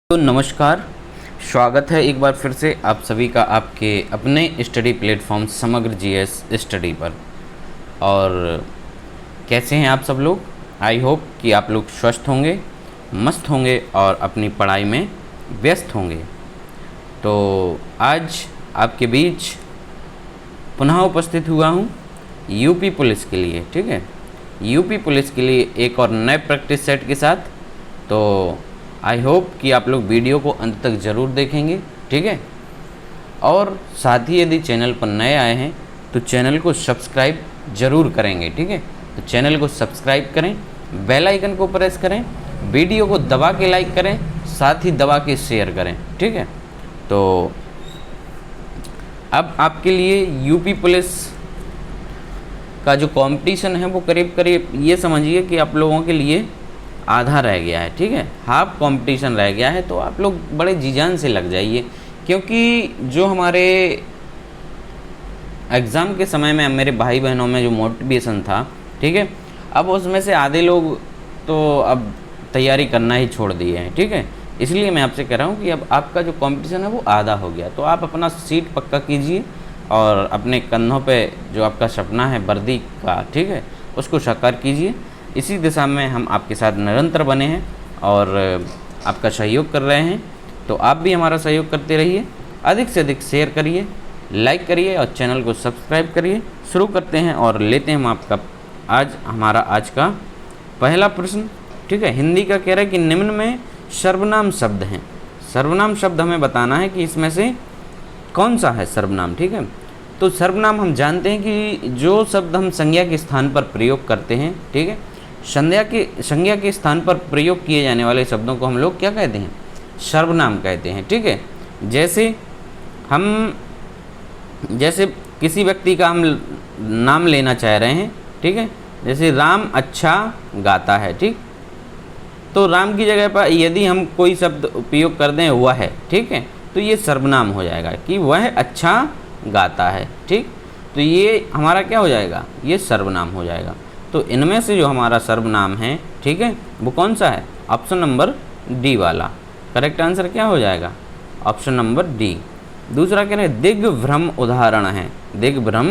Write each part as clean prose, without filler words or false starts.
तो नमस्कार, स्वागत है एक बार फिर से आप सभी का आपके अपने स्टडी प्लेटफॉर्म समग्र जीएस स्टडी पर। और कैसे हैं आप सब लोग? आई होप कि आप लोग स्वस्थ होंगे, मस्त होंगे और अपनी पढ़ाई में व्यस्त होंगे। तो आज आपके बीच पुनः उपस्थित हुआ हूँ यूपी पुलिस के लिए। ठीक है, यूपी पुलिस के लिए एक और नए प्रैक्टिस सेट के साथ। तो आई होप कि आप लोग वीडियो को अंत तक ज़रूर देखेंगे। ठीक है, और साथ ही यदि चैनल पर नए आए हैं तो चैनल को सब्सक्राइब ज़रूर करेंगे। ठीक है, तो चैनल को सब्सक्राइब करें, बेल आइकन को प्रेस करें, वीडियो को दबा के लाइक करें, साथ ही दबा के शेयर करें। ठीक है, तो अब आपके लिए यूपी पुलिस का जो कंपटीशन है वो करीब करीब ये समझिए कि आप लोगों के लिए आधा रह गया है। ठीक है, हाफ कंपटीशन रह गया है। तो आप लोग बड़े जी जान से लग जाइए, क्योंकि जो हमारे एग्ज़ाम के समय में मेरे भाई बहनों में जो मोटिवेशन था, ठीक है, अब उसमें से आधे लोग तो अब तैयारी करना ही छोड़ दिए हैं। ठीक है, इसलिए मैं आपसे कह रहा हूँ कि अब आपका जो कंपटीशन है वो आधा हो गया। तो आप अपना सीट पक्का कीजिए और अपने कंधों पे जो आपका सपना है वर्दी का, ठीक है, उसको साकार कीजिए। इसी दिशा में हम आपके साथ निरंतर बने हैं और आपका सहयोग कर रहे हैं। तो आप भी हमारा सहयोग करते रहिए, अधिक से अधिक शेयर करिए, लाइक करिए और चैनल को सब्सक्राइब करिए। शुरू करते हैं और लेते हैं हम आपका आज का पहला प्रश्न। ठीक है, हिंदी का कह रहा है कि निम्न में सर्वनाम शब्द हैं। सर्वनाम शब्द हमें बताना है कि इसमें से कौन सा है सर्वनाम। ठीक है, तो सर्वनाम हम जानते हैं कि जो शब्द हम संज्ञा के स्थान पर प्रयोग करते हैं, ठीक है, संज्ञा के स्थान पर प्रयोग किए जाने वाले शब्दों को हम लोग क्या कहते हैं? सर्वनाम कहते हैं। ठीक है, जैसे किसी व्यक्ति का हम नाम लेना चाह रहे हैं, ठीक है, जैसे राम अच्छा गाता है। ठीक, तो राम की जगह पर यदि हम कोई शब्द उपयोग कर दें वह है, ठीक है, तो ये सर्वनाम हो जाएगा कि वह अच्छा गाता है। ठीक, तो ये हमारा क्या हो जाएगा? ये सर्वनाम हो जाएगा। तो इनमें से जो हमारा सर्वनाम है, ठीक है, वो कौन सा है? ऑप्शन नंबर डी वाला। करेक्ट आंसर क्या हो जाएगा? Option number D. दूसरा कह रहे हैं दिग्भ्रम उदाहरण है। दिग्भ्रम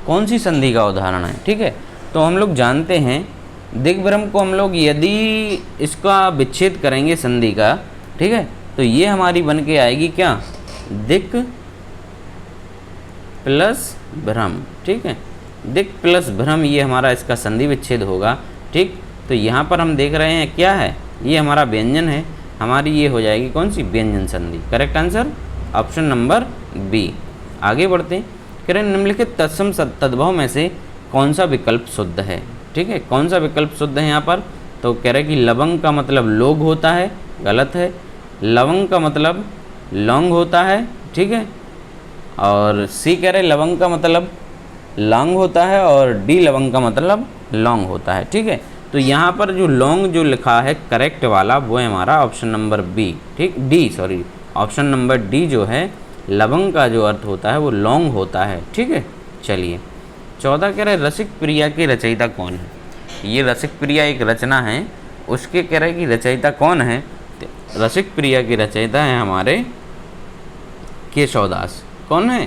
कौन सी संधि का उदाहरण है? ठीक है, तो हम लोग जानते हैं दिग्भ्रम को हम लोग यदि इसका विच्छेद करेंगे संधि का, ठीक है, तो ये हमारी बन के आएगी क्या? दिक् प्लस भ्रम। ठीक है, दिक् प्लस भ्रम, ये हमारा इसका संधि विच्छेद होगा। ठीक, तो यहाँ पर हम देख रहे हैं क्या है? ये हमारा व्यंजन है, हमारी ये हो जाएगी कौन सी? व्यंजन संधि। Correct answer option number B. आगे बढ़ते हैं, कह रहे हैं निम्नलिखित तत्सम तद्भव में से कौन सा विकल्प शुद्ध है? ठीक है, कौन सा विकल्प शुद्ध है यहाँ पर? तो कह रहे हैं कि लवंग का मतलब लोग होता है, गलत है। लवंग का मतलब लौंग होता है, ठीक है, और सी कह रहे लवंग का मतलब लौंग होता है और डी लवंग का मतलब लौंग होता है। ठीक है, तो यहाँ पर जो लौंग जो लिखा है करेक्ट वाला वो है हमारा ऑप्शन नंबर बी। ठीक, ऑप्शन नंबर डी जो है लवंग का जो अर्थ होता है वो लौंग होता है। ठीक है, चलिए 14 कह रहे रसिक प्रिया के रचयिता कौन है? ये रसिक प्रिया एक रचना है, उसके कह रहे कि रचयिता कौन है? रसिक प्रिया के रचयिता हैं हमारे केशवदास। कौन है?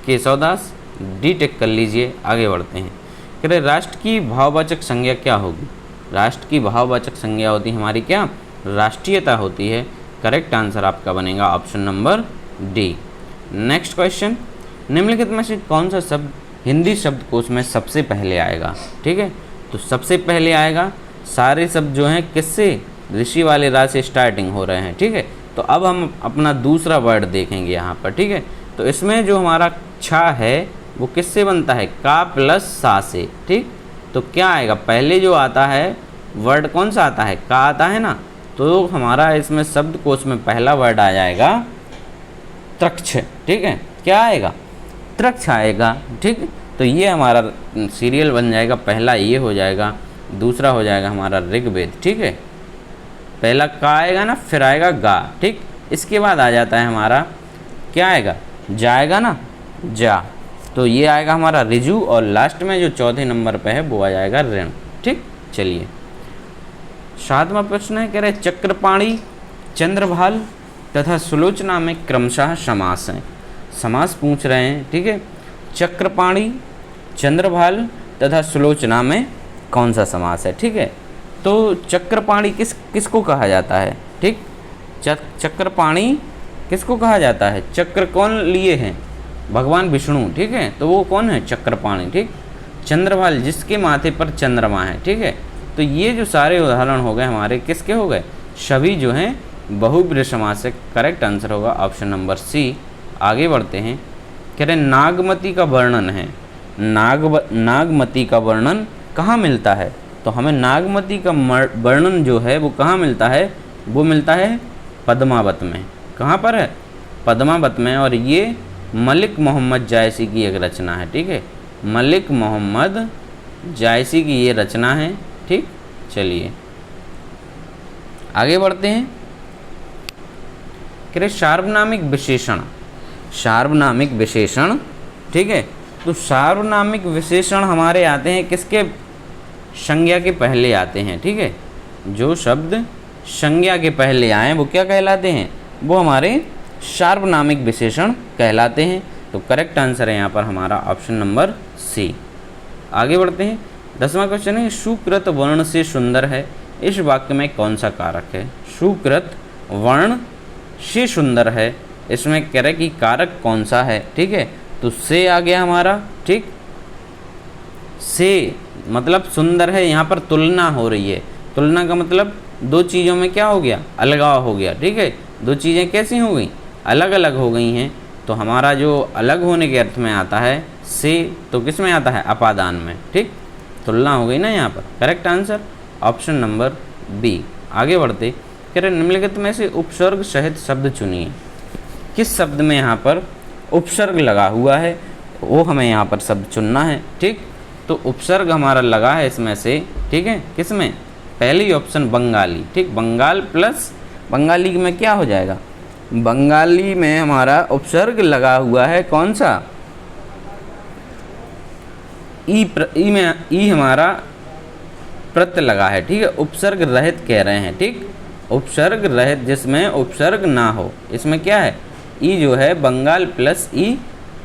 केशवदास। डी टिक कर लीजिए। आगे बढ़ते हैं, कह रहे राष्ट्र की भाववाचक संज्ञा क्या होगी? राष्ट्र की भाववाचक संज्ञा होती है हमारी क्या? राष्ट्रीयता होती है। करेक्ट आंसर आपका बनेगा option number D. Next question, निम्नलिखित में से कौन सा शब्द हिंदी शब्दकोश में सबसे पहले आएगा? ठीक है, तो सबसे पहले आएगा, सारे शब्द जो हैं किससे? ऋषि वाले रा से स्टार्टिंग हो रहे हैं। ठीक है, तो अब हम अपना दूसरा वर्ड देखेंगे यहाँ पर। ठीक है, तो इसमें जो हमारा छा है वो किससे बनता है? का प्लस सा से। ठीक, तो क्या आएगा? पहले जो आता है वर्ड कौन सा आता है? का आता है ना, तो हमारा इसमें शब्दकोश में पहला वर्ड आ जाएगा त्रक्ष। ठीक है, क्या आएगा? त्रक्ष आएगा। ठीक, तो ये हमारा सीरियल बन जाएगा। पहला ये हो जाएगा, दूसरा हो जाएगा हमारा ऋग्वेद। ठीक है, पहला का आएगा ना, फिर आएगा गा। ठीक, इसके बाद आ जाता है हमारा क्या आएगा? जाएगा ना, जा। तो ये आएगा हमारा ऋजु और लास्ट में जो चौथे नंबर पे है वो आ जाएगा ऋण। ठीक, चलिए 7वां प्रश्न है, कह रहे चक्रपाणी चंद्रभाल तथा सुलोचना में क्रमशः समास हैं। समास पूछ रहे हैं, ठीक है। चक्रपाणी, चंद्रभाल तथा सुलोचना में कौन सा समास है, ठीक है। तो चक्रपाणी किसको कहा जाता है, ठीक। चक्रपाणी किसको कहा जाता है? चक्र कौन लिए हैं? भगवान विष्णु, ठीक है। तो वो कौन है? चक्रपाणी, ठीक। चंद्रभाल जिसके माथे पर चंद्रमा है, ठीक है। तो ये जो सारे उदाहरण हो गए हमारे किसके हो गए? सभी जो हैं बहुब्रीहि समास से। करेक्ट आंसर होगा ऑप्शन नंबर सी। आगे बढ़ते हैं। कह रहे नागमती का वर्णन है। नागमती का वर्णन कहाँ मिलता है? तो हमें नागमती का वर्णन जो है वो कहाँ मिलता है? वो मिलता है पद्मावत में। कहाँ पर है? पद्मावत में। और ये मलिक मोहम्मद जायसी की एक रचना है, ठीक है। मलिक मोहम्मद जायसी की ये रचना है, ठीक। चलिए आगे बढ़ते हैं। कह रहे सार्वनामिक विशेषण, सार्वनामिक विशेषण, ठीक है। तो सार्वनामिक विशेषण हमारे आते हैं किसके? संज्ञा के पहले आते हैं, ठीक है। जो शब्द संज्ञा के पहले आए वो क्या कहलाते हैं? वो हमारे सार्वनामिक विशेषण कहलाते हैं। तो करेक्ट आंसर है यहाँ पर हमारा ऑप्शन नंबर सी। आगे बढ़ते हैं। 10वां क्वेश्चन है सुकृत वर्ण से सुंदर है, इस वाक्य में कौन सा कारक है? सुकृत वर्ण से सुंदर है, इसमें कह रहे कि कारक कौन सा है, ठीक है। तो से आ गया हमारा, ठीक। से मतलब सुंदर है, यहाँ पर तुलना हो रही है। तुलना का मतलब दो चीज़ों में क्या हो गया? अलगाव हो गया, ठीक है। दो चीज़ें कैसी हो गई? अलग अलग हो गई हैं। तो हमारा जो अलग होने के अर्थ में आता है से, तो किस में आता है? अपादान में, ठीक। तुलना हो गई ना यहाँ पर। Correct answer option number B. आगे बढ़ते। कह रहे निम्नलिखित में से उपसर्ग सहित शब्द चुनिए। किस शब्द में यहाँ पर उपसर्ग लगा हुआ है वो हमें यहाँ पर शब्द चुनना है, ठीक। तो उपसर्ग हमारा लगा है इसमें से, ठीक है। किस में? पहली ऑप्शन बंगाली, ठीक। बंगाल प्लस बंगाली में क्या हो जाएगा? बंगाली में हमारा उपसर्ग लगा हुआ है कौन सा? ई में ई हमारा प्रत्यय लगा है, ठीक है। उपसर्ग रहित कह रहे हैं, ठीक। उपसर्ग रहित जिसमें उपसर्ग ना हो, इसमें क्या है? ई जो है बंगाल प्लस ई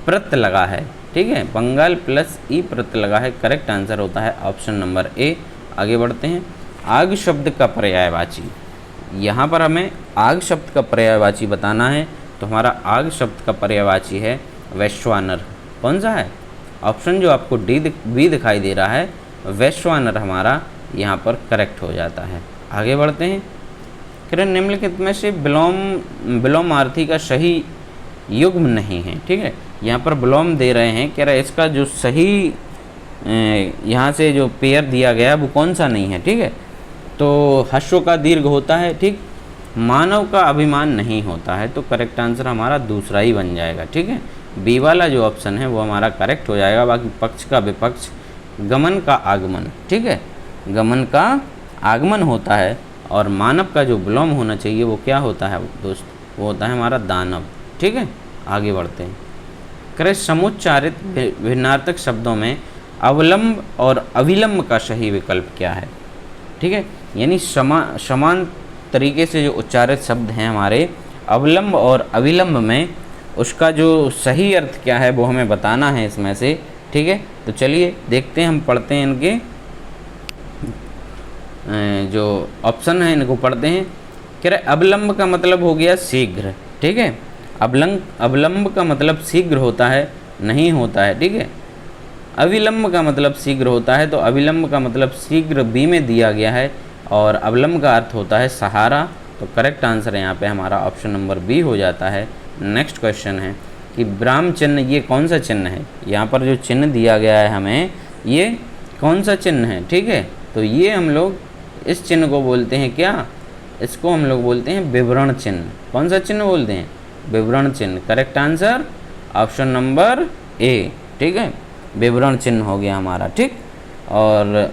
प्रत्यय लगा है, ठीक है। बंगाल प्लस ई प्रत्यय लगा है। करेक्ट आंसर होता है ऑप्शन नंबर ए। आगे बढ़ते हैं। आग शब्द का पर्यायवाची, यहाँ पर हमें आग शब्द का पर्यायवाची बताना है। तो हमारा आग शब्द का पर्यायवाची है वैश्वानर। कौन सा है? ऑप्शन जो आपको बी दिखाई दे रहा है, वैश्वानर हमारा यहाँ पर करेक्ट हो जाता है। आगे बढ़ते हैं। किरण निम्नलिखित में से विलोमार्थी का सही युग्म नहीं है, ठीक है। यहाँ पर विलोम दे रहे हैं, कह रहे इसका जो सही यहाँ से जो पेयर दिया गया वो कौन सा नहीं है, ठीक है। तो हर्षों का दीर्घ होता है, ठीक। मानव का अभिमान नहीं होता है, तो करेक्ट आंसर हमारा दूसरा ही बन जाएगा, ठीक है। बी वाला जो ऑप्शन है वो हमारा करेक्ट हो जाएगा। बाकी पक्ष का विपक्ष, गमन का आगमन, ठीक है। गमन का आगमन होता है और मानव का जो विलोम होना चाहिए वो क्या होता है दोस्त? वो होता है हमारा दानव, ठीक है। आगे बढ़ते हैं। करे समुच्चारित भिन्नार्थक शब्दों में अवलंब और अविलंब का सही विकल्प क्या है, ठीक है। यानी समान तरीके से जो उच्चारित शब्द हैं हमारे अवलंब और अविलंब में, उसका जो सही अर्थ क्या है वो हमें बताना है इसमें से, ठीक है। तो चलिए देखते हैं, हम पढ़ते हैं इनके जो ऑप्शन है इनको पढ़ते हैं। कह रहे अवलंब का मतलब हो गया शीघ्र, ठीक है। अवलंब का मतलब शीघ्र होता है, नहीं होता है, ठीक है। अविलंब का मतलब शीघ्र होता है, तो अविलंब का मतलब शीघ्र बी में दिया गया है और अवलंब का अर्थ होता है सहारा। तो करेक्ट आंसर यहाँ पे हमारा ऑप्शन नंबर बी हो जाता है। नेक्स्ट क्वेश्चन है कि ब्राह्म चिन्ह ये कौन सा चिन्ह है? यहाँ पर जो चिन्ह दिया गया है हमें, ये कौन सा चिन्ह है, ठीक है। तो ये हम लोग इस चिन्ह को बोलते हैं क्या? इसको हम लोग बोलते हैं विवरण चिन्ह। कौन सा चिन्ह बोलते हैं? विवरण चिन्ह। करेक्ट आंसर ऑप्शन नंबर ए, ठीक है। विवरण चिन्ह हो गया हमारा, ठीक। और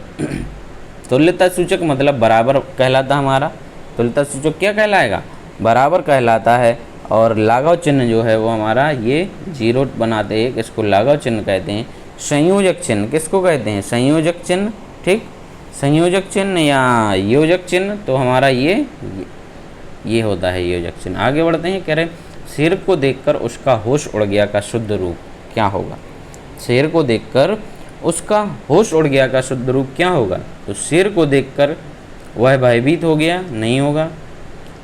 तुल्यता सूचक मतलब बराबर कहलाता हमारा। तुल्यता सूचक क्या कहलाएगा? बराबर कहलाता है। और लाघव चिन्ह जो है वो हमारा ये जीरो बनाते हैं, इसको लाघव चिन्ह कहते हैं। संयोजक चिन्ह किसको कहते हैं? संयोजक चिन्ह, ठीक। संयोजक चिन्ह या योजक चिन्ह, तो हमारा ये ये होता है योजक चिन्ह। आगे बढ़ते हैं, कह रहे शेर को देखकर उसका होश उड़ गया का शुद्ध रूप क्या होगा। शेर को देखकर उसका होश उड़ गया का शुद्ध रूप क्या होगा। तो शेर को देखकर वह भयभीत हो गया, नहीं होगा,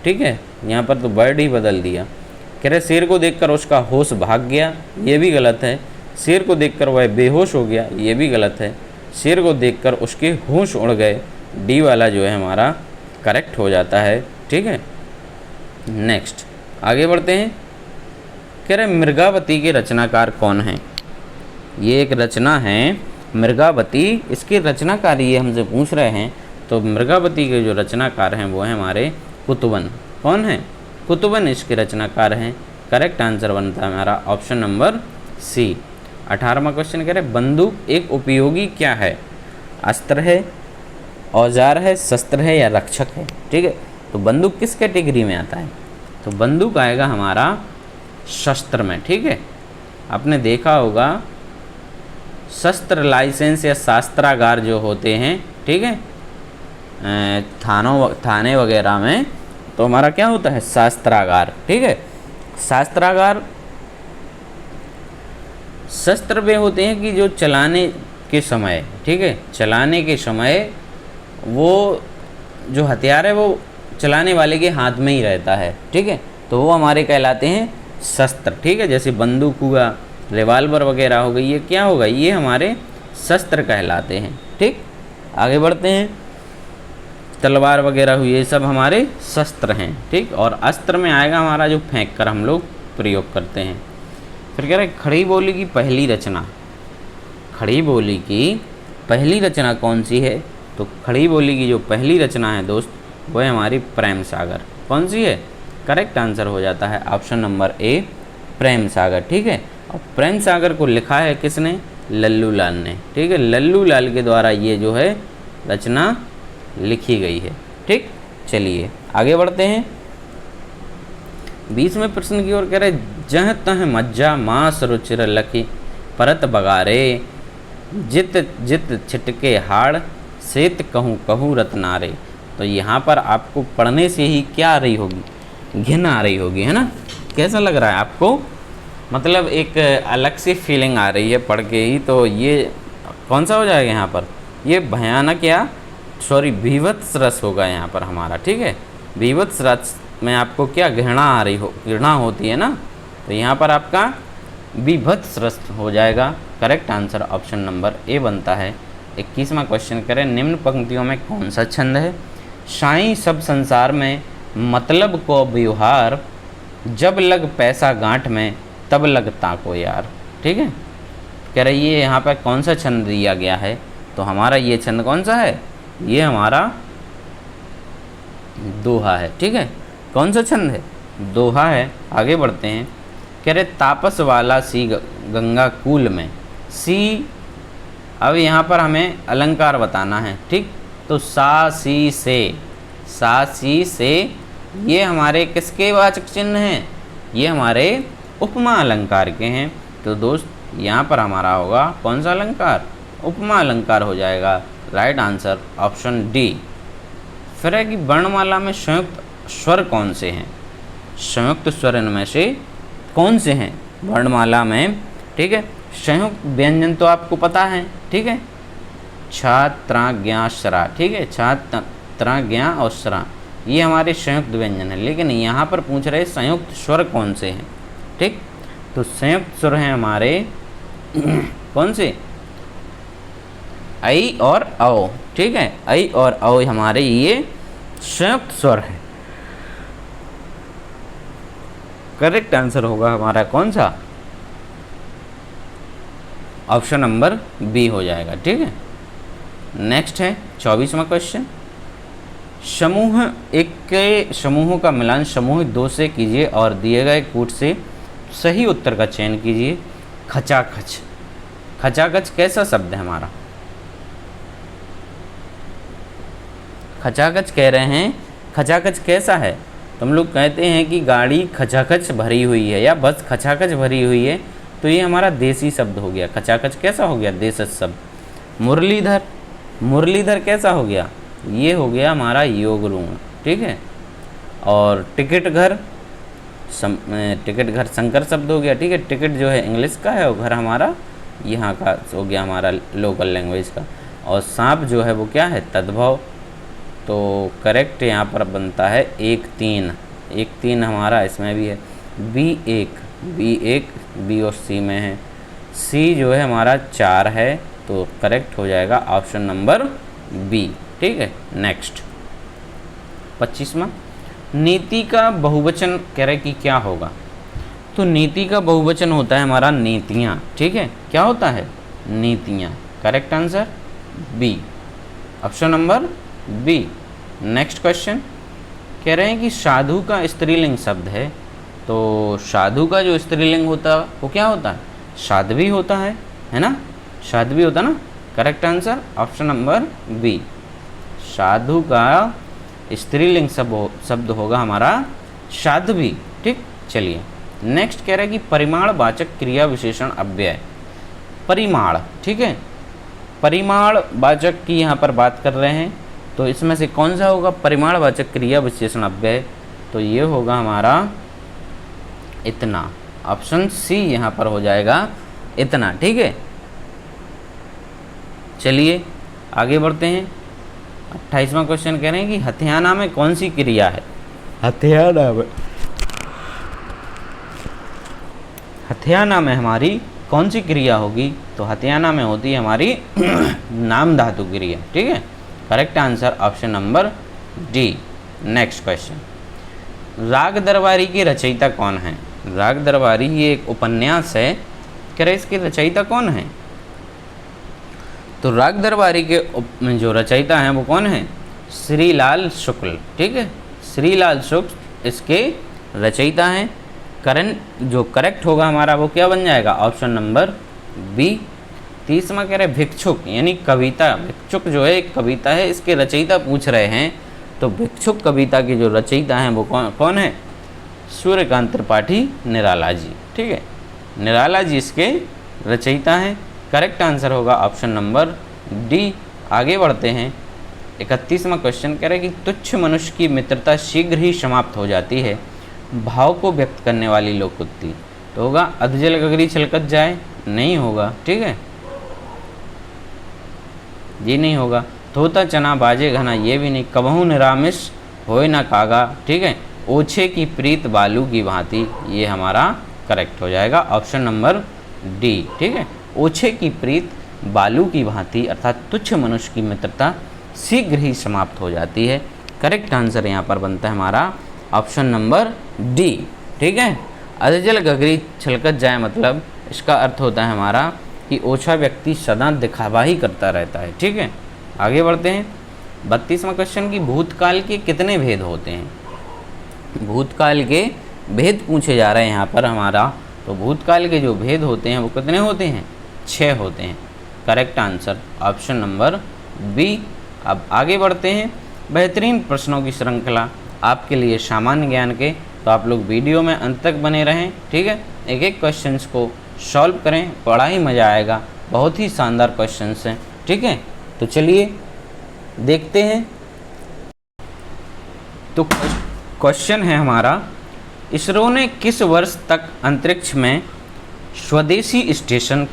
ठीक है, यहाँ पर तो वर्ड ही बदल दिया। कह रहे शेर को देखकर उसका होश भाग गया, ये भी गलत है। शेर को देखकर वह बेहोश हो गया, ये भी गलत है। शेर को देखकर उसके होश उड़ गए, डी वाला जो है हमारा करेक्ट हो जाता है, ठीक है। नेक्स्ट आगे बढ़ते हैं, कह रहे मृगावती के रचनाकार कौन हैं। ये एक रचना है मृगावती, इसके रचनाकार ये हमसे पूछ रहे हैं। तो मृगावती के जो रचनाकार हैं वो हैं हमारे कुतुबन। कौन है? कुतुबन इसके रचनाकार हैं। करेक्ट आंसर बनता है हमारा ऑप्शन नंबर सी। 18वां क्वेश्चन कह रहे बंदूक एक उपयोगी क्या है। अस्त्र है, औजार है, शस्त्र है या रक्षक है। ठीक है, तो बंदूक किस कैटेगरी में आता है। तो बंदूक आएगा हमारा शस्त्र में। ठीक है, आपने देखा होगा शस्त्र लाइसेंस या शास्त्रागार जो होते हैं, ठीक है, थाने वगैरह में, तो हमारा क्या होता है शास्त्रागार। ठीक है, शास्त्रागार शस्त्र वे होते हैं कि जो चलाने के समय, ठीक है, चलाने के समय वो जो हथियार है वो चलाने वाले के हाथ में ही रहता है। ठीक है, तो वो हमारे कहलाते हैं शस्त्र। ठीक है, जैसे बंदूक हुआ, रिवाल्वर वगैरह हो गई, ये क्या होगा, ये हमारे शस्त्र कहलाते हैं। ठीक, आगे बढ़ते हैं, तलवार वगैरह हुई, ये सब हमारे शस्त्र हैं। ठीक, और अस्त्र में आएगा हमारा जो फेंक कर हम लोग प्रयोग करते हैं। फिर कह रहे खड़ी बोली की पहली रचना। खड़ी बोली की पहली रचना कौन सी है। तो खड़ी बोली की जो पहली रचना है दोस्त, वो है हमारी प्रेम सागर। कौन सी है, करेक्ट आंसर हो जाता है ऑप्शन नंबर ए, प्रेम सागर। ठीक है, और प्रेम सागर को लिखा है किसने, लल्लू लाल ने। ठीक है, लल्लू लाल के द्वारा ये जो है रचना लिखी गई है। ठीक, चलिए आगे बढ़ते हैं। 20वें प्रश्न की ओर कह रहे जह तह मज्जा मांस रुचिर लखी परत बगारे जित जित छिटके हाड़ सेत कहूँ कहूँ रत्नारे। तो यहाँ पर आपको पढ़ने से ही क्या आ रही होगी, घिन आ रही होगी, है ना। कैसा लग रहा है आपको, मतलब एक अलग सी फीलिंग आ रही है पढ़ के ही। तो ये कौन सा हो जाएगा यहाँ पर, ये भयानक या सॉरी भीभत्स रस होगा यहाँ पर हमारा। ठीक है, भीभत्स रस में आपको क्या घृणा आ रही हो, घृणा होती है ना, तो यहाँ पर आपका भीभत्स रस हो जाएगा। करेक्ट आंसर ऑप्शन नंबर ए बनता है। 21वां क्वेश्चन करें निम्न पंक्तियों में कौन सा छंद है। साईं सब संसार में मतलब को व्यवहार जब लग पैसा गांठ में तब लगता को यार। ठीक है, कह रही है यहाँ पर कौन सा छंद दिया गया है। तो हमारा ये छंद कौन सा है, ये हमारा दोहा है। ठीक है, कौन सा छंद है, दोहा है। आगे बढ़ते हैं, कह रहे तापस वाला सी गंगा कूल में सी। अब यहाँ पर हमें अलंकार बताना है। ठीक, तो सा सी से ये हमारे किसके वाचक चिन्ह हैं, ये हमारे उपमा अलंकार के हैं। तो दोस्त यहाँ पर हमारा होगा कौन सा अलंकार, उपमा अलंकार हो जाएगा। Right answer option D. फिर है कि वर्णमाला में संयुक्त स्वर कौन से हैं। संयुक्त स्वर इनमें से कौन से हैं वर्णमाला में। ठीक है, संयुक्त व्यंजन तो आपको पता है। ठीक है, छा त्रा ज्ञा श्रा। ठीक है, छा त्रा ज्ञा और श्रा ये हमारे संयुक्त व्यंजन है। लेकिन यहाँ पर पूछ रहे संयुक्त स्वर कौन से हैं। ठीक, तो संयुक्त स्वर हैं हमारे कौन से, ऐ और औ। ठीक है, ऐ और औ हमारे ये संयुक्त स्वर है। करेक्ट आंसर होगा हमारा कौन सा, ऑप्शन नंबर बी हो जाएगा। ठीक है, नेक्स्ट है 24वां क्वेश्चन। समूह एक के समूहों का मिलान समूह 2 से कीजिए और दिए गए कूट से सही उत्तर का चयन कीजिए। खचाखच। खचाखच कैसा शब्द है हमारा, खचाखच कह रहे हैं, खचाखच कैसा है। तुम लोग कहते हैं कि गाड़ी खचाखच भरी हुई है या बस खचाखच भरी हुई है, तो ये हमारा देसी शब्द हो गया। खचाखच कैसा हो गया, देशज शब्द। मुरलीधर, मुरलीधर कैसा हो गया, ये हो गया हमारा योग रूम। ठीक है, और टिकट घर टिकट घर संकर शब्द हो गया, ठीक है। टिकट जो है इंग्लिश का है और घर हमारा यहाँ का हो गया हमारा लोकल लैंग्वेज का। और सांप जो है वो क्या है, तद्भव। तो करेक्ट यहाँ पर बनता है 1-3, 1-3 हमारा इसमें भी है। बी और सी में है। सी जो है हमारा 4 है, तो करेक्ट हो जाएगा ऑप्शन नंबर बी, ठीक है। नेक्स्ट 25वां, नीति का बहुवचन कह रहे कि क्या होगा। तो नीति का बहुवचन होता है हमारा नीतियाँ, ठीक है। क्या होता है, नीतियाँ। Correct answer B, option number B. Next question कह रहे हैं कि साधु का स्त्रीलिंग शब्द है, तो साधु का जो स्त्रीलिंग होता है वो क्या होता है, साध्वी होता है ना, साध्वी होता ना। Correct answer option number B, साधु का स्त्रीलिंग शब्द होगा हमारा साध्वी, ठीक। चलिए नेक्स्ट कह रहा है कि परिमाणवाचक क्रिया विशेषण अव्यय। परिमाण, ठीक है, परिमाणवाचक की यहाँ पर बात कर रहे हैं, तो इसमें से कौन सा होगा परिमाणवाचक क्रिया विशेषण अव्यय। तो ये होगा हमारा इतना, ऑप्शन सी यहाँ पर हो जाएगा इतना, ठीक है। चलिए आगे बढ़ते हैं। 28वां क्वेश्चन कह रहे हैं कि हथियाना में कौन सी क्रिया है। हथियाना में हमारी कौन सी क्रिया होगी, तो हथियाना में होती है हमारी नाम धातु क्रिया, ठीक है। Correct answer option number D. Next question, राग दरबारी की रचयिता कौन है। राग दरबारी ये एक उपन्यास है, कह रहे इसके रचयिता कौन है। तो राग दरबारी के जो रचयिता हैं वो कौन है, श्रीलाल शुक्ल, ठीक है। श्रीलाल शुक्ल इसके रचयिता हैं। जो करेक्ट होगा हमारा वो क्या बन जाएगा, ऑप्शन नंबर बी। 30वां कह रहे भिक्षुक यानी कविता। भिक्षुक जो है एक कविता है, इसके रचयिता पूछ रहे हैं, तो भिक्षुक कविता के जो रचयिता हैं वो कौन है, सूर्यकांत त्रिपाठी निराला जी, ठीक है। निराला जी इसके रचयिता हैं। करेक्ट आंसर होगा ऑप्शन नंबर डी। आगे बढ़ते हैं। 31वां क्वेश्चन कह रहे हैं कि तुच्छ मनुष्य की मित्रता शीघ्र ही समाप्त हो जाती है, भाव को व्यक्त करने वाली लोकोक्ति। तो होगा अधजल गगरी छलकत जाए, नहीं होगा, ठीक है, ये नहीं होगा। धोता चना बाजे घना, ये भी नहीं। कबहू निरामिष होए ना कागा, ठीक है। ओछे की प्रीत बालू की भांति, ये हमारा करेक्ट हो जाएगा ऑप्शन नंबर डी, ठीक है। ओछे की प्रीत बालू की भांति अर्थात तुच्छ मनुष्य की मित्रता शीघ्र ही समाप्त हो जाती है। करेक्ट आंसर यहाँ पर बनता है हमारा ऑप्शन नंबर डी, ठीक है। अधजल गगरी छलकत जाए मतलब इसका अर्थ होता है हमारा कि ओछा व्यक्ति सदा दिखावा ही करता रहता है, ठीक है। आगे बढ़ते हैं। 32वां क्वेश्चन की भूतकाल के कितने भेद होते हैं। भूतकाल के भेद पूछे जा रहे हैं यहाँ पर हमारा। तो भूतकाल के जो भेद होते हैं वो कितने होते हैं, 6 होते हैं। Correct answer option number B. अब आगे बढ़ते हैं। बेहतरीन प्रश्नों की श्रृंखला आपके लिए सामान्य ज्ञान के, तो आप लोग वीडियो में अंत तक बने रहें, ठीक है। एक एक क्वेश्चंस को सॉल्व करें, बड़ा ही मज़ा आएगा, बहुत ही शानदार क्वेश्चंस हैं, ठीक है। तो चलिए देखते हैं। तो क्वेश्चन है हमारा, इसरो ने किस वर्ष तक अंतरिक्ष में स्वदेशी स्टेशन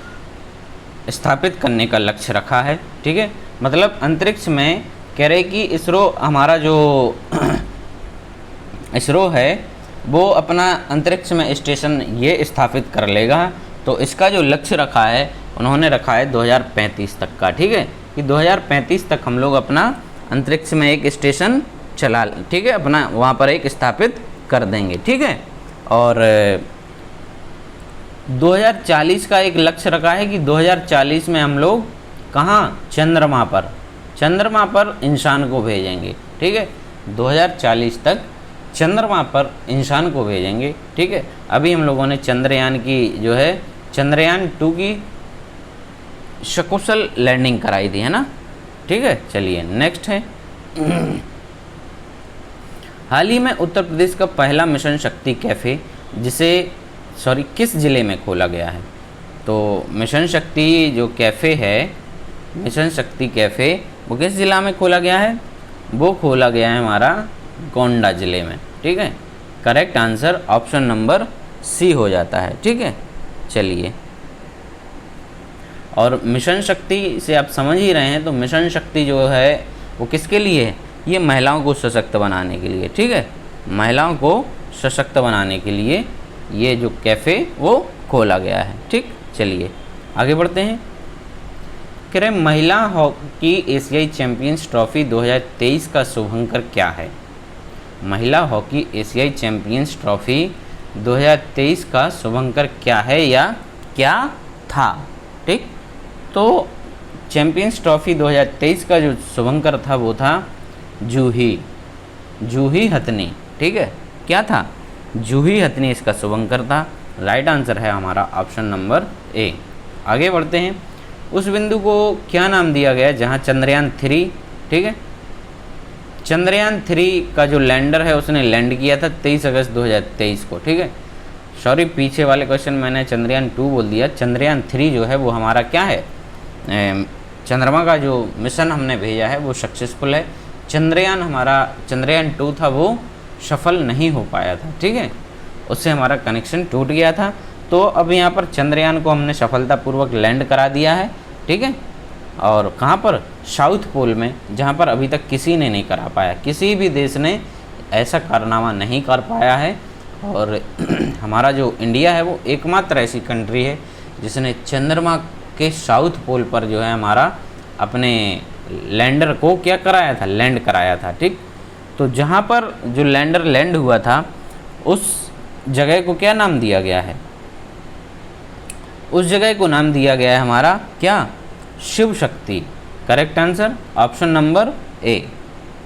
स्थापित करने का लक्ष्य रखा है, ठीक है। मतलब अंतरिक्ष में कह रहे कि इसरो हमारा जो इसरो है वो अपना अंतरिक्ष में स्टेशन ये स्थापित कर लेगा। तो इसका जो लक्ष्य रखा है उन्होंने रखा है 2035 तक का, ठीक है, कि 2035 तक हम लोग अपना अंतरिक्ष में एक स्टेशन चला, ठीक है, अपना वहाँ पर एक स्थापित कर देंगे, ठीक है। और 2040 का एक लक्ष्य रखा है कि 2040 में हम लोग कहाँ, चंद्रमा पर इंसान को भेजेंगे, ठीक है। 2040 तक चंद्रमा पर इंसान को भेजेंगे, ठीक है। अभी हम लोगों ने चंद्रयान की जो है चंद्रयान 2 की सकुशल लैंडिंग कराई थी, है ना, ठीक है। चलिए नेक्स्ट है। हाल ही में उत्तर प्रदेश का पहला मिशन शक्ति कैफ़े किस ज़िले में खोला गया है। तो मिशन शक्ति जो कैफ़े है, मिशन शक्ति कैफ़े वो किस ज़िला में खोला गया है, वो खोला गया है हमारा गोंडा ज़िले में, ठीक है, correct answer option number C हो जाता है। ठीक है, चलिए, और मिशन शक्ति से आप समझ ही रहे हैं, तो मिशन शक्ति जो है वो किसके लिए है? ये महिलाओं को सशक्त बनाने के लिए। ठीक है, महिलाओं को सशक्त बनाने के लिए ये जो कैफ़े वो खोला गया है। ठीक, चलिए आगे बढ़ते हैं। कह रहे महिला हॉकी एशियाई चैंपियंस ट्रॉफी 2023 का शुभंकर क्या है? महिला हॉकी एशियाई चैंपियंस ट्रॉफी 2023 का शुभंकर क्या है या क्या था? ठीक, तो चैंपियंस ट्रॉफी 2023 का जो शुभंकर था वो था जूही हथनी। ठीक है, क्या था? जूही हथनी इसका शुभंकर था। राइट आंसर है हमारा ऑप्शन नंबर ए। आगे बढ़ते हैं। उस बिंदु को क्या नाम दिया गया जहां चंद्रयान 3, ठीक है, चंद्रयान 3 का जो लैंडर है उसने लैंड किया था 23 अगस्त 2023 को। ठीक है, सॉरी, पीछे वाले क्वेश्चन मैंने चंद्रयान 2 बोल दिया। चंद्रयान 3 जो है वो हमारा क्या है? चंद्रमा का जो मिशन हमने भेजा है वो सक्सेसफुल है। चंद्रयान 2 था वो सफल नहीं हो पाया था। ठीक है, उससे हमारा कनेक्शन टूट गया था। तो अब यहाँ पर चंद्रयान को हमने सफलतापूर्वक लैंड करा दिया है। ठीक है, और कहाँ पर? साउथ पोल में, जहाँ पर अभी तक किसी ने नहीं करा पाया, किसी भी देश ने ऐसा कारनामा नहीं कर पाया है। और हमारा जो इंडिया है वो एकमात्र ऐसी कंट्री है जिसने चंद्रमा के साउथ पोल पर जो है हमारा अपने लैंडर को क्या कराया था? लैंड कराया था। ठीक, तो जहाँ पर जो लैंडर लैंड हुआ था उस जगह को क्या नाम दिया गया है? उस जगह को नाम दिया गया है हमारा क्या? Shiv Shakti. Correct answer option number ए।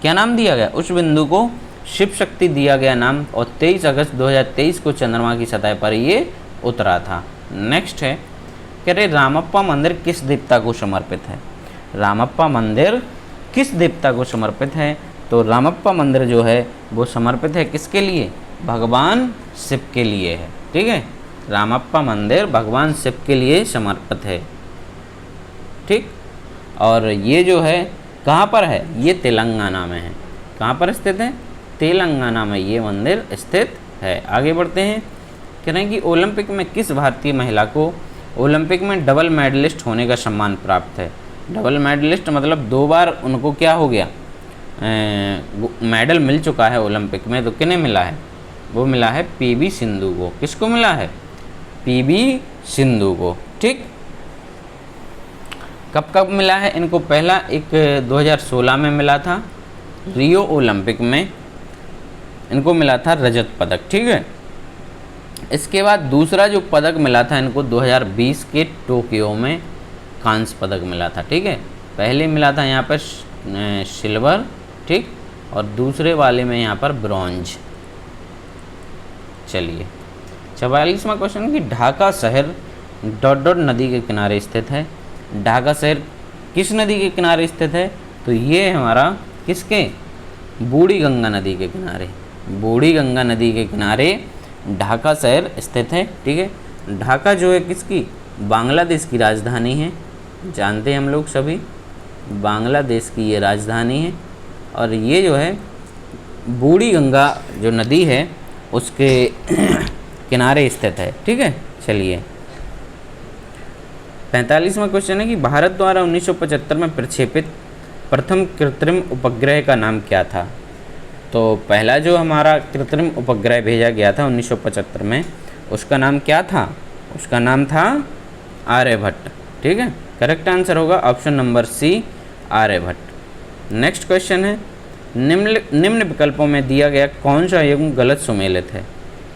क्या नाम दिया गया? उस बिंदु को शिव शक्ति दिया गया नाम, और 23 अगस्त 2023 को चंद्रमा की सतह पर ये उतरा था। नेक्स्ट है, कह रहे रामप्पा मंदिर किस देवता को समर्पित है? रामप्पा मंदिर किस देवता को समर्पित है? तो रामप्पा मंदिर जो है वो समर्पित है किसके लिए? भगवान शिव के लिए है। ठीक है, रामप्पा मंदिर भगवान शिव के लिए समर्पित है। ठीक, और ये जो है कहाँ पर है? ये तेलंगाना में है। कहाँ पर स्थित है? तेलंगाना में ये मंदिर स्थित है। आगे बढ़ते हैं। कह रहे हैं कि ओलंपिक में किस भारतीय महिला को ओलंपिक में डबल मेडलिस्ट होने का सम्मान प्राप्त है? डबल मेडलिस्ट मतलब 2 बार उनको क्या हो गया? मेडल मिल चुका है ओलंपिक में। तो किन्हें मिला है? वो मिला है पीवी सिंधु को। किसको मिला है? पीवी सिंधु को। ठीक, कब कब मिला है इनको? पहला एक 2016 में मिला था, रियो ओलंपिक में इनको मिला था रजत पदक। ठीक है, इसके बाद दूसरा जो पदक मिला था इनको 2020 के टोक्यो में कांस्य पदक मिला था। ठीक है, पहले मिला था यहाँ पर सिल्वर, ठीक, और दूसरे वाले में यहाँ पर ब्रॉन्ज। चलिए 44वां क्वेश्चन है कि ढाका शहर ... नदी के किनारे स्थित है। ढाका शहर किस नदी के किनारे स्थित है? तो ये हमारा किसके? बूढ़ी गंगा नदी के किनारे। बूढ़ी गंगा नदी के किनारे ढाका शहर स्थित है। ठीक है, ढाका जो है किसकी? बांग्लादेश की राजधानी है। जानते हैं हम लोग सभी, बांग्लादेश की ये राजधानी है। और ये जो है बूढ़ी गंगा जो नदी है उसके किनारे स्थित है। ठीक है, चलिए 45वां क्वेश्चन है कि भारत द्वारा 1975 में प्रक्षेपित प्रथम कृत्रिम उपग्रह का नाम क्या था? तो पहला जो हमारा कृत्रिम उपग्रह भेजा गया था 1975 में, उसका नाम क्या था? उसका नाम था आर्यभट्ट। ठीक है, करेक्ट आंसर होगा option number C, Aryabhata. Next question है, निम्न विकल्पों में दिया गया कौन सा युग्म गलत सुमेलित है?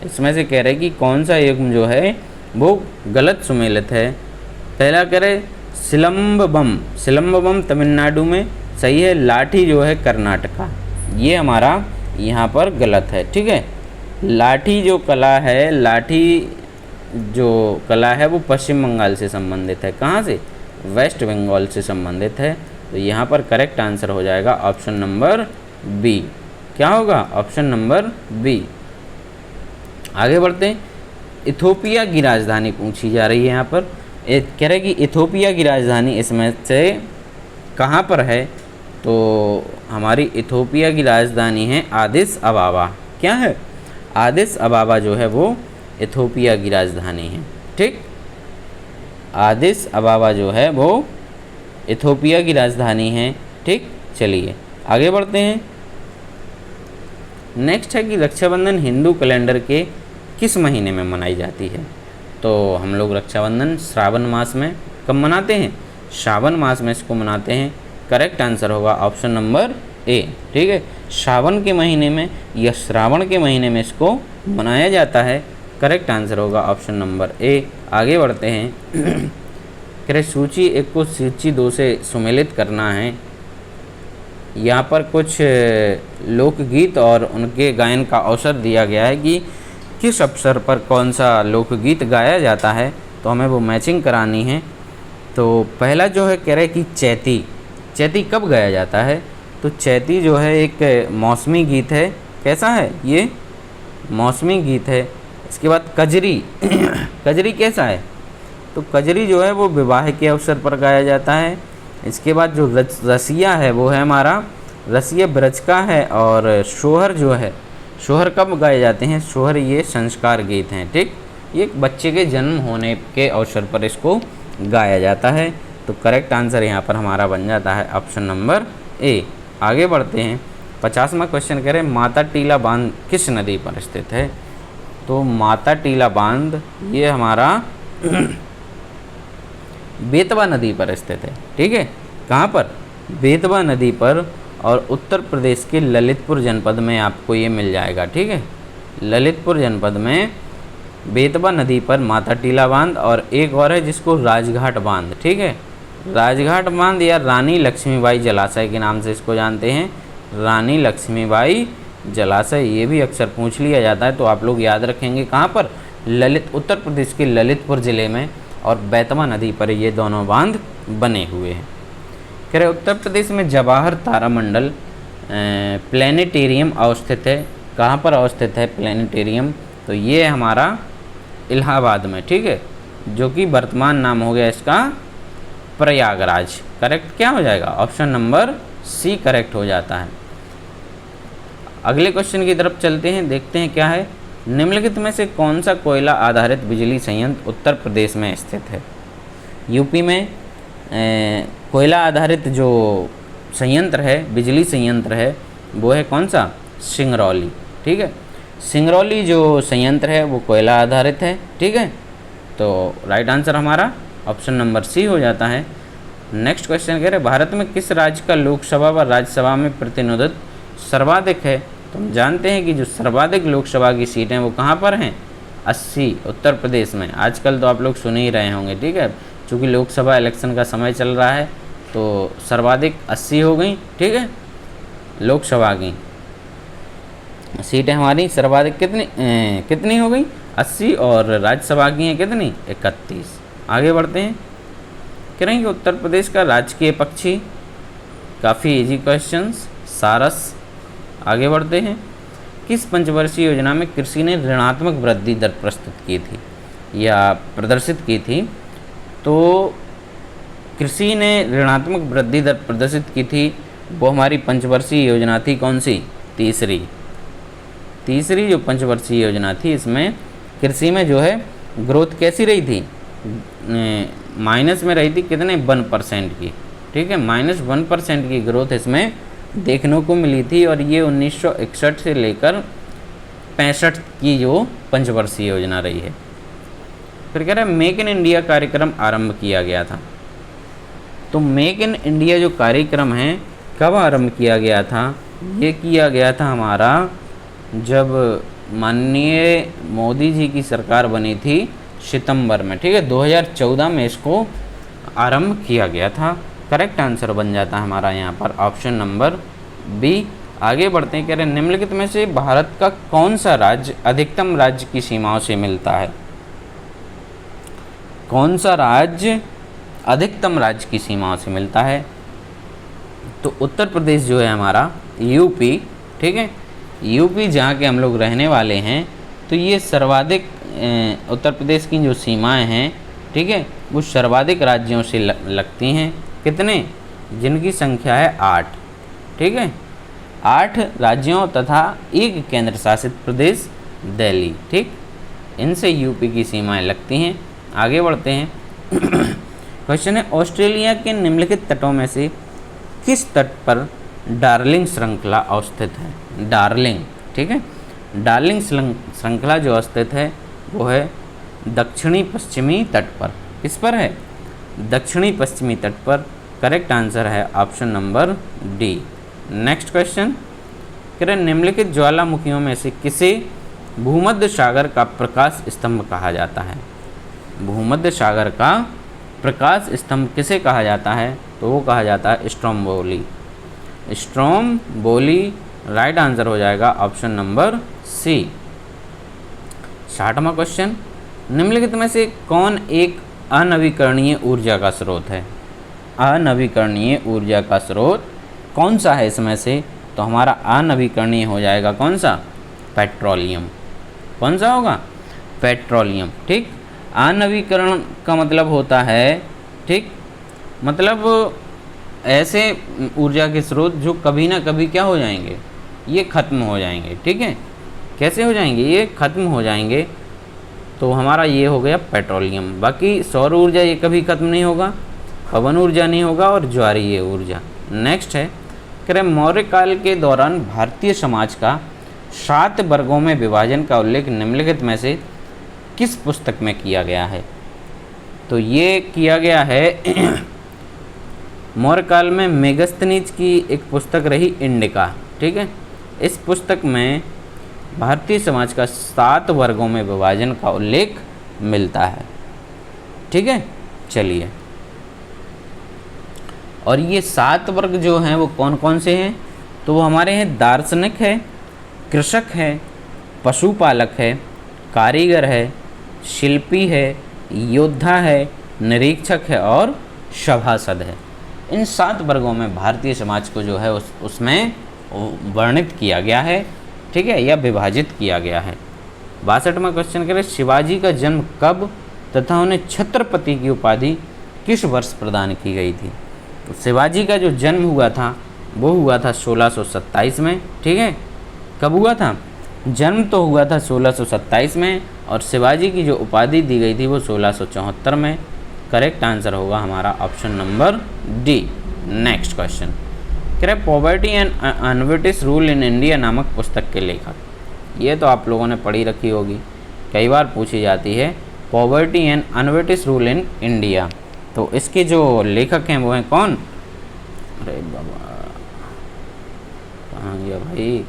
इसमें से कह रहे कि कौन सा युग्म जो है वो गलत सुमेलित है। पहला कह रहे सिलम्बम, सिलम्बम तमिलनाडु में सही है, लाठी जो है कर्नाटका, ये हमारा यहाँ पर गलत है। ठीक है, लाठी जो कला है, लाठी जो कला है वो पश्चिम बंगाल से संबंधित है। कहाँ से? वेस्ट बंगाल से संबंधित है। तो यहाँ पर करेक्ट आंसर हो जाएगा ऑप्शन नंबर बी। क्या होगा? Option number B. आगे बढ़ते हैं। इथोपिया की राजधानी पूछी जा रही है यहाँ पर। कह रहे कि इथोपिया की राजधानी इसमें से कहाँ पर है? तो हमारी इथोपिया की राजधानी है आदिस अबाबा। क्या है? आदिस अबाबा जो है वो इथोपिया की राजधानी है। ठीक, आदिस अबाबा जो है वो इथोपिया की राजधानी है। ठीक, चलिए आगे बढ़ते हैं। नेक्स्ट है कि रक्षाबंधन हिंदू कैलेंडर के किस महीने में मनाई जाती है? तो हम लोग रक्षाबंधन श्रावण मास में कब मनाते हैं? श्रावण मास में इसको मनाते हैं। करेक्ट आंसर होगा ऑप्शन नंबर ए। ठीक है, श्रावण के महीने में या श्रावण के महीने में इसको मनाया जाता है। करेक्ट आंसर होगा ऑप्शन नंबर ए। आगे बढ़ते हैं। कह रहे सूची 1 को सूची 2 से सुमेलित करना है। यहाँ पर कुछ लोकगीत और उनके गायन का अवसर दिया गया है कि किस अवसर पर कौन सा लोकगीत गाया जाता है, तो हमें वो मैचिंग करानी है। तो पहला जो है कह रहे कि चैती, चैती कब गाया जाता है? तो चैती जो है एक मौसमी गीत है। कैसा है ये? मौसमी गीत है। इसके बाद कजरी कजरी कैसा है? तो कजरी जो है वो विवाह के अवसर पर गाया जाता है। इसके बाद जो रसिया है वो है हमारा रसिया ब्रज का है। और शोहर जो है, शोहर कब गाए जाते हैं? शोहर ये संस्कार गीत हैं। ठीक, ये बच्चे के जन्म होने के अवसर पर इसको गाया जाता है। तो करेक्ट आंसर यहाँ पर हमारा बन जाता है ऑप्शन नंबर ए। आगे बढ़ते हैं। 50वां क्वेश्चन कह रहे हैं माता टीला बांध किस नदी पर स्थित है? तो माता टीला बांध ये हमारा बेतवा नदी पर स्थित है। ठीक है, कहाँ पर? बेतवा नदी पर, और उत्तर प्रदेश के ललितपुर जनपद में आपको ये मिल जाएगा। ठीक है, ललितपुर जनपद में बेतवा नदी पर माता टीला बांध, और एक और है जिसको राजघाट बांध। ठीक है, राजघाट बांध या रानी लक्ष्मीबाई जलाशय के नाम से इसको जानते हैं। रानी लक्ष्मीबाई जलाशय, ये भी अक्सर पूछ लिया जाता है, तो आप लोग याद रखेंगे कहाँ पर? उत्तर प्रदेश के ललितपुर ज़िले में, और बेतवा नदी पर ये दोनों बांध बने हुए हैं। कह रहे उत्तर प्रदेश में जवाहर तारामंडल प्लेनेटेरियम अवस्थित है। कहाँ पर अवस्थित है प्लेनेटेरियम? तो ये हमारा इलाहाबाद में। ठीक है, जो कि वर्तमान नाम हो गया इसका प्रयागराज। करेक्ट क्या हो जाएगा? ऑप्शन नंबर सी करेक्ट हो जाता है। अगले क्वेश्चन की तरफ चलते हैं, देखते हैं क्या है। निम्नलिखित में से कौन सा कोयला आधारित बिजली संयंत्र उत्तर प्रदेश में स्थित है? यूपी में कोयला आधारित जो संयंत्र है, बिजली संयंत्र है, वो है कौन सा? सिंगरौली। ठीक है, सिंगरौली जो संयंत्र है वो कोयला आधारित है। ठीक है, तो राइट आंसर हमारा ऑप्शन नंबर सी हो जाता है। नेक्स्ट क्वेश्चन कह रहे भारत में किस राज्य का लोकसभा व राज्यसभा में प्रतिनिधित्व सर्वाधिक है? तो हम जानते हैं कि जो सर्वाधिक लोकसभा की सीटें वो कहाँ पर हैं? 80 उत्तर प्रदेश में। आजकल तो आप लोग सुन ही रहे होंगे। ठीक है, चूँकि लोकसभा इलेक्शन का समय चल रहा है तो सर्वाधिक 80 हो गई। ठीक है, लोकसभा की सीटें हमारी सर्वाधिक कितनी हो गई? 80, और राज्यसभा की हैं कितनी? 31। आगे बढ़ते हैं। कह रहे हैं कि उत्तर प्रदेश का राजकीय पक्षी, काफ़ी इजी क्वेश्चंस, सारस। आगे बढ़ते हैं। किस पंचवर्षीय योजना में कृषि ने ऋणात्मक वृद्धि दर प्रस्तुत की थी या प्रदर्शित की थी? तो कृषि ने ऋणात्मक वृद्धि दर प्रदर्शित की थी, वो हमारी पंचवर्षीय योजना थी। कौन सी? तीसरी जो पंचवर्षीय योजना थी, इसमें कृषि में जो है ग्रोथ कैसी रही थी? माइनस में रही थी। कितने? 1% की। ठीक है, -1% की ग्रोथ इसमें देखने को मिली थी, और ये 1961 से लेकर 65 की जो पंचवर्षीय योजना रही है। फिर कह रहा है मेक इन इंडिया कार्यक्रम आरंभ किया गया था। तो मेक इन इंडिया जो कार्यक्रम है कब आरंभ किया गया था? ये किया गया था हमारा जब माननीय मोदी जी की सरकार बनी थी सितंबर में। ठीक है, 2014 में इसको आरंभ किया गया था। करेक्ट आंसर बन जाता है हमारा यहाँ पर ऑप्शन नंबर बी। आगे बढ़ते हैं। कह रहे हैं निम्नलिखित में से भारत का कौन सा राज्य अधिकतम राज्य की सीमाओं से मिलता है? कौन सा राज्य अधिकतम राज्य की सीमाओं से मिलता है? तो उत्तर प्रदेश जो है हमारा, यूपी। ठीक है, यूपी जहाँ के हम लोग रहने वाले हैं, तो ये सर्वाधिक उत्तर प्रदेश की जो सीमाएं हैं, ठीक है, वो सर्वाधिक राज्यों से लगती हैं। कितने? जिनकी संख्या है 8। ठीक है, 8 राज्यों तथा 1 केंद्र शासित प्रदेश दिल्ली। ठीक, इनसे यूपी की सीमाएं लगती हैं। आगे बढ़ते हैं। क्वेश्चन है, ऑस्ट्रेलिया के निम्नलिखित तटों में से किस तट पर डार्लिंग श्रृंखला अवस्थित है? डार्लिंग, ठीक है, डार्लिंग श्रृंखला जो स्थित है वो है दक्षिणी पश्चिमी तट पर। किस पर है? दक्षिणी पश्चिमी तट पर। करेक्ट आंसर है option number D. Next question, कह रहे निम्नलिखित ज्वालामुखियों में से किसे भूमध्य सागर का प्रकाश स्तंभ कहा जाता है? भूमध्य सागर का प्रकाश स्तंभ किसे कहा जाता है? तो वो कहा जाता है स्ट्रोम्बोली। स्ट्रोम्बोली राइट आंसर हो जाएगा ऑप्शन नंबर सी। 60वां क्वेश्चन, निम्नलिखित में से कौन एक अनवीकरणीय ऊर्जा का स्रोत है? अनवीकरणीय ऊर्जा का स्रोत कौन सा है इसमें से? तो हमारा अनवीकरणीय हो जाएगा कौन सा? पेट्रोलियम। कौन सा होगा? पेट्रोलियम। ठीक, अनवीकरण का मतलब होता है, ठीक, मतलब ऐसे ऊर्जा के स्रोत जो कभी ना कभी क्या हो जाएंगे, ये ख़त्म हो जाएंगे। ठीक है, कैसे हो जाएंगे? ये ख़त्म हो जाएंगे। तो हमारा ये हो गया पेट्रोलियम। बाकी सौर ऊर्जा ये कभी ख़त्म नहीं होगा, पवन ऊर्जा नहीं होगा, और ज्वारीय ऊर्जा। नेक्स्ट है, कह रहे मौर्य काल के दौरान भारतीय समाज का 7 वर्गों में विभाजन का उल्लेख निम्नलिखित में से किस पुस्तक में किया गया है? तो ये किया गया है मौर्य काल में मेगस्थनीज की एक पुस्तक रही इंडिका। ठीक है, इस पुस्तक में भारतीय समाज का 7 वर्गों में विभाजन का उल्लेख मिलता है। ठीक है, चलिए, और ये 7 वर्ग जो हैं वो कौन कौन से हैं? तो वो हमारे हैं दार्शनिक है, कृषक है, पशुपालक है, कारीगर है, शिल्पी है, योद्धा है, निरीक्षक है और सभासद है। इन 7 वर्गों में भारतीय समाज को जो है उसमें वर्णित किया गया है। ठीक है, या विभाजित किया गया है। 62वां क्वेश्चन करें, शिवाजी का जन्म कब तथा उन्हें छत्रपति की उपाधि किस वर्ष प्रदान की गई थी? तो शिवाजी का जो जन्म हुआ था वो हुआ था 1627 में। ठीक है, कब हुआ था? जन्म तो हुआ था 1627 में, और शिवाजी की जो उपाधि दी गई थी वो 1674 में। करेक्ट आंसर होगा हमारा option number D. Next question, कह रहे poverty and un-British rule in India नामक पुस्तक के लेखक। ये तो आप लोगों ने पढ़ी रखी होगी, कई बार पूछी जाती है, poverty and un-British rule in India. तो इसके जो लेखक हैं वो हैं कौन? अरे बाबा, कहाँ गया भाई?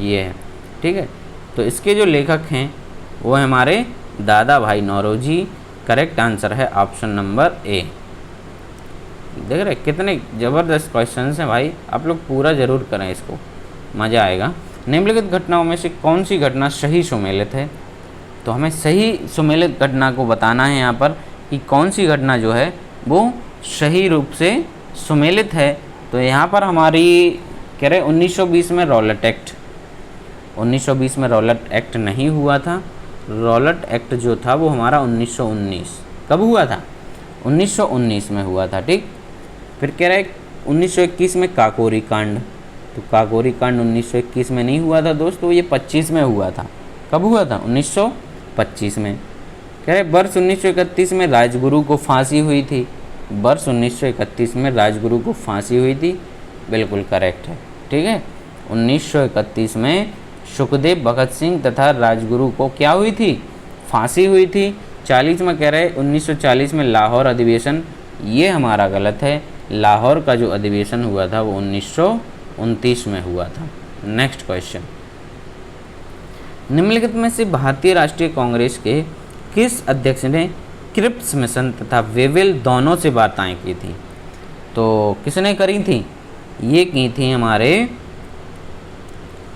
ये है। ठीक है, तो इसके जो लेखक हैं वो है हमारे दादा भाई नौरोजी। करेक्ट आंसर है ऑप्शन नंबर ए। देख रहे कितने ज़बरदस्त क्वेश्चंस हैं भाई, आप लोग पूरा ज़रूर करें, इसको मज़ा आएगा। निम्नलिखित घटनाओं में से कौन सी घटना सही सुमेलित है? तो हमें सही सुमेलित घटना को बताना है यहाँ पर कि कौन सी घटना जो है वो सही रूप से सुमेलित है। तो यहाँ पर हमारी कह रहे 1920 में रॉलेट एक्ट, 1920 में रॉलेट एक्ट नहीं हुआ था। रॉलेट एक्ट जो था वो हमारा 1919 कब हुआ था? 1919 में हुआ था। ठीक, फिर कह रहे 1921 में काकोरी कांड। तो काकोरी कांड 1921 में नहीं हुआ था दोस्तों, ये 25 में हुआ था। कब हुआ था? 1925 में। कह रहे वर्ष 1931 में राजगुरु को फांसी हुई थी। वर्ष 1931 में राजगुरु को फांसी हुई थी, बिल्कुल करेक्ट है। ठीक है, 1931 में सुखदेव, भगत सिंह तथा राजगुरु को क्या हुई थी? फांसी हुई थी। 40 में कह रहे 1940 में लाहौर अधिवेशन, ये हमारा गलत है। लाहौर का जो अधिवेशन हुआ था वो 1929 में हुआ था। नेक्स्ट क्वेश्चन, निम्नलिखित में से भारतीय राष्ट्रीय कांग्रेस के किस अध्यक्ष ने क्रिप्स मिशन तथा वेविल दोनों से वार्ताएं की थी? तो किसने करी थी? ये की थी हमारे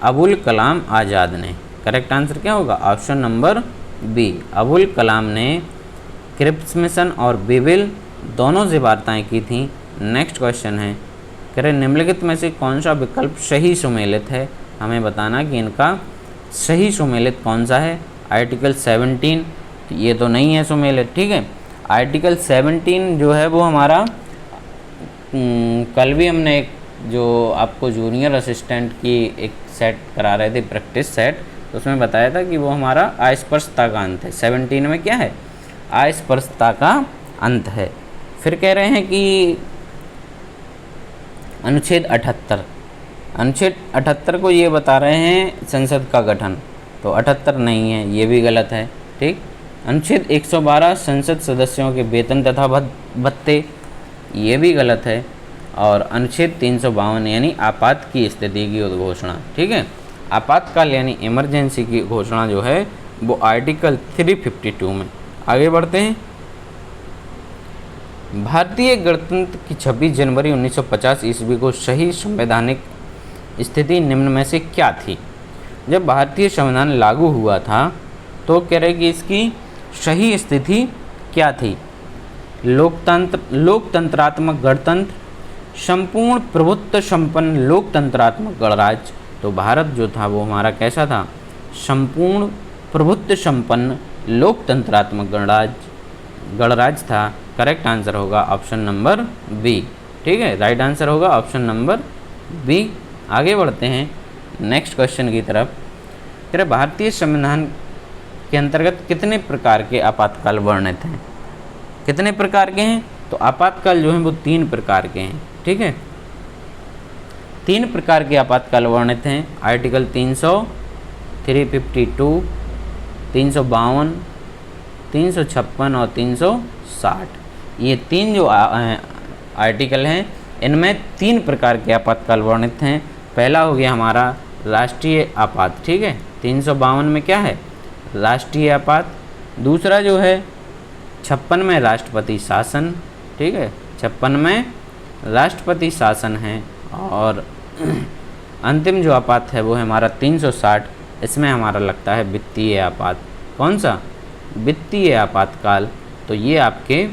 अबुल कलाम आज़ाद ने। करेक्ट आंसर क्या होगा? Option number B. Abul Kalam ने क्रिप्स मिशन और वेविल दोनों से वार्ताएं की थी। नेक्स्ट क्वेश्चन है, कह रहे निम्नलिखित में से कौन सा विकल्प सही सुमेलित है? हमें बताना कि इनका सही सुमेलित कौन सा है। आर्टिकल 17 ये तो नहीं है सुमेलित। ठीक है, आर्टिकल 17 जो है वो हमारा कल भी हमने एक जो आपको जूनियर असिस्टेंट की एक सेट करा रहे थे, प्रैक्टिस सेट, तो उसमें बताया था कि वो हमारा अस्पृश्यता का अंत है। 17 में क्या है? अस्पृश्यता का अंत है। फिर कह रहे हैं कि अनुच्छेद 78 को ये बता रहे हैं संसद का गठन, तो 78 नहीं है, ये भी गलत है। ठीक। अनुच्छेद 112 संसद सदस्यों के वेतन तथा भत्ते, ये भी गलत है। और अनुच्छेद 352 यानी आपात की स्थिति की उद्घोषणा। ठीक है, आपातकाल यानी इमरजेंसी की घोषणा जो है वो आर्टिकल 352 में। आगे बढ़ते हैं। भारतीय गणतंत्र की 26 जनवरी 1950 ईस्वी को सही संवैधानिक स्थिति निम्न में से क्या थी? जब भारतीय संविधान लागू हुआ था तो कह रहे कि इसकी सही स्थिति क्या थी? लोकतंत्रात्मक गणतंत्र, संपूर्ण प्रभुत्व संपन्न लोकतंत्रात्मक गणराज्य। तो भारत जो था वो हमारा कैसा था? संपूर्ण प्रभुत्व संपन्न लोकतंत्रात्मक गणराज्य था। करेक्ट आंसर होगा ऑप्शन नंबर बी। ठीक है, राइट आंसर होगा ऑप्शन नंबर बी। आगे बढ़ते हैं नेक्स्ट क्वेश्चन की तरफ। कह रहे भारतीय संविधान के अंतर्गत कितने प्रकार के आपातकाल वर्णित हैं? कितने प्रकार के हैं? तो आपातकाल जो हैं वो 3 प्रकार के हैं। ठीक है, 3 प्रकार के आपातकाल वर्णित हैं। आर्टिकल 300, 352, 352, 356 और 360। ये 3 जो आर्टिकल हैं इनमें 3 प्रकार के आपातकाल वर्णित हैं। पहला हो गया हमारा राष्ट्रीय आपात। ठीक है, 352 में क्या है? राष्ट्रीय आपात। दूसरा जो है 56 में राष्ट्रपति शासन। ठीक है, 56 में राष्ट्रपति शासन है। और अंतिम जो आपात है वो है हमारा 360, इसमें हमारा लगता है वित्तीय आपात। कौन सा? वित्तीय आपातकाल। तो ये आपके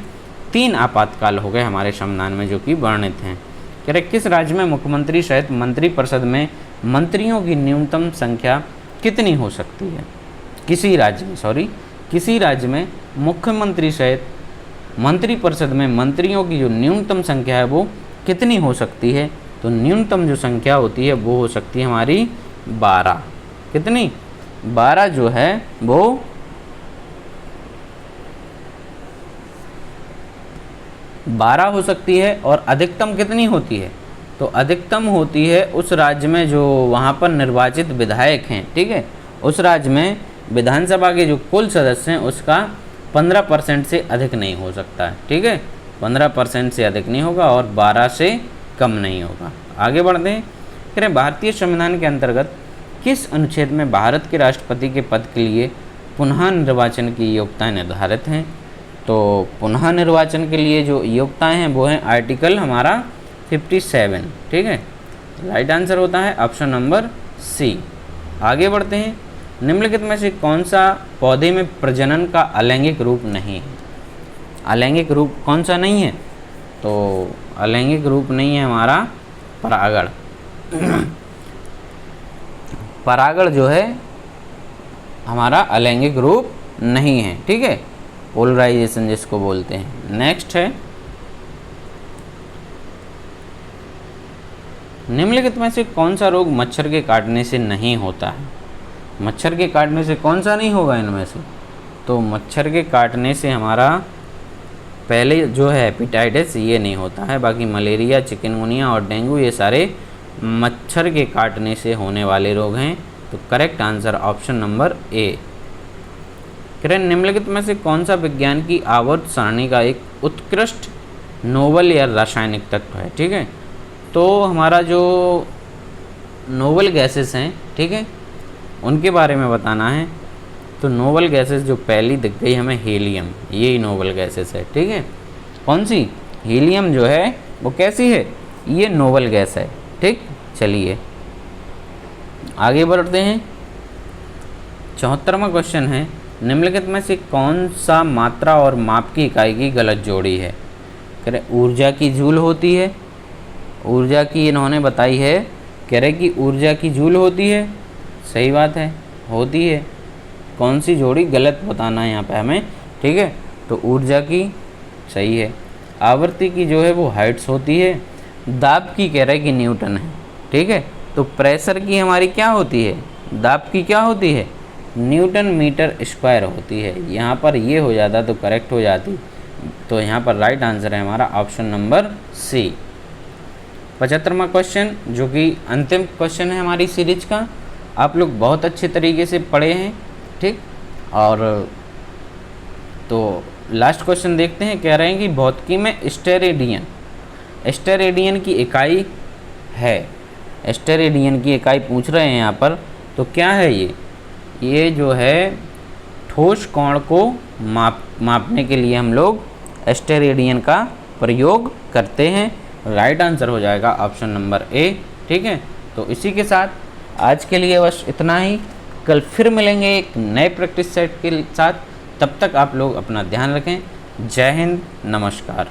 3 आपातकाल हो गए हमारे संविधान में जो कि वर्णित हैं। कह रहे किस राज्य में मुख्यमंत्री सहित मंत्रिपरिषद में मंत्रियों की न्यूनतम संख्या कितनी हो सकती है? किसी राज्य में मुख्यमंत्री सहित मंत्रिपरिषद में मंत्रियों की जो न्यूनतम संख्या है वो कितनी हो सकती है? तो न्यूनतम जो संख्या होती है वो हो सकती है हमारी 12। कितनी? 12 जो है वो 12 हो सकती है। और अधिकतम कितनी होती है? तो अधिकतम होती है उस राज्य में जो वहाँ पर निर्वाचित विधायक हैं। ठीक है, उस राज्य में विधानसभा के जो कुल सदस्य हैं उसका 15% से अधिक नहीं हो सकता है। ठीक है, 15% से अधिक नहीं होगा और 12 से कम नहीं होगा। आगे बढ़ते हैं। कह रहे भारतीय संविधान के अंतर्गत किस अनुच्छेद में भारत के राष्ट्रपति के पद के लिए पुनः निर्वाचन की योग्यताएं निर्धारित हैं? तो पुनः निर्वाचन के लिए जो योग्यताएं हैं वो हैं आर्टिकल हमारा 57। ठीक है, राइट आंसर होता है ऑप्शन नंबर सी। आगे बढ़ते हैं। निम्नलिखित में से कौन सा पौधे में प्रजनन का अलैंगिक रूप नहीं है? अलैंगिक रूप कौन सा नहीं है? तो अलैंगिक रूप नहीं है हमारा परागण। परागण जो है हमारा अलैंगिक रूप नहीं है। ठीक है, पोलराइजेशन जिसको बोलते हैं। नेक्स्ट है, निम्नलिखित में से कौन सा रोग मच्छर के काटने से नहीं होता है? मच्छर के काटने से कौन सा नहीं होगा इनमें से? तो मच्छर के काटने से हमारा पहले जो है हेपेटाइटिस ये नहीं होता है। बाकी मलेरिया, चिकनगुनिया और डेंगू ये सारे मच्छर के काटने से होने वाले रोग हैं। तो correct answer option number A. किरण निम्नलिखित में से कौन सा विज्ञान की आवर्त सारणी का एक उत्कृष्ट नोबल या रासायनिक तत्व है? ठीक है, तो हमारा जो नोबल गैसेस हैं, ठीक है, उनके बारे में बताना है। तो नोबल गैसेस जो पहली दिख गई हमें हीलियम, यही नोबल गैसेस है। ठीक है, कौन सी? हीलियम जो है वो कैसी है? ये नोबल गैस है। ठीक, चलिए आगे बढ़ते हैं। 74वां क्वेश्चन है, निम्नलिखित में से कौन सा मात्रा और माप की इकाई की गलत जोड़ी है? कह रहे ऊर्जा की जूल होती है। ऊर्जा की इन्होंने बताई है, कह रहे कि ऊर्जा की जूल होती है। सही बात है, होती है। कौन सी जोड़ी गलत बताना है यहाँ पे हमें। ठीक है, तो ऊर्जा की सही है। आवृत्ति की जो है वो हर्ट्ज होती है। दाब की कह रहा है कि न्यूटन है, ठीक है। तो प्रेशर की हमारी क्या होती है, दाब की क्या होती है, न्यूटन मीटर स्क्वायर होती है। यहाँ पर ये हो जाता तो करेक्ट हो जाती। तो यहाँ पर राइट आंसर है हमारा ऑप्शन नंबर सी। 75वां क्वेश्चन, जो कि अंतिम क्वेश्चन है हमारी सीरीज का। आप लोग बहुत अच्छे तरीके से पढ़े हैं, ठीक। और तो लास्ट क्वेश्चन देखते हैं। कह रहे हैं कि भौतिकी में स्टेरेडियन, स्टेरेडियन की इकाई है, स्टेरेडियन की इकाई पूछ रहे हैं यहाँ पर। तो क्या है ये जो है ठोस कोण को मापने के लिए हम लोग स्टेरेडियन का प्रयोग करते हैं। राइट आंसर हो जाएगा ऑप्शन नंबर ए, ठीक है। तो इसी के साथ आज के लिए बस इतना ही। कल फिर मिलेंगे एक नए प्रैक्टिस सेट के साथ। तब तक आप लोग अपना ध्यान रखें। जय हिंद, नमस्कार।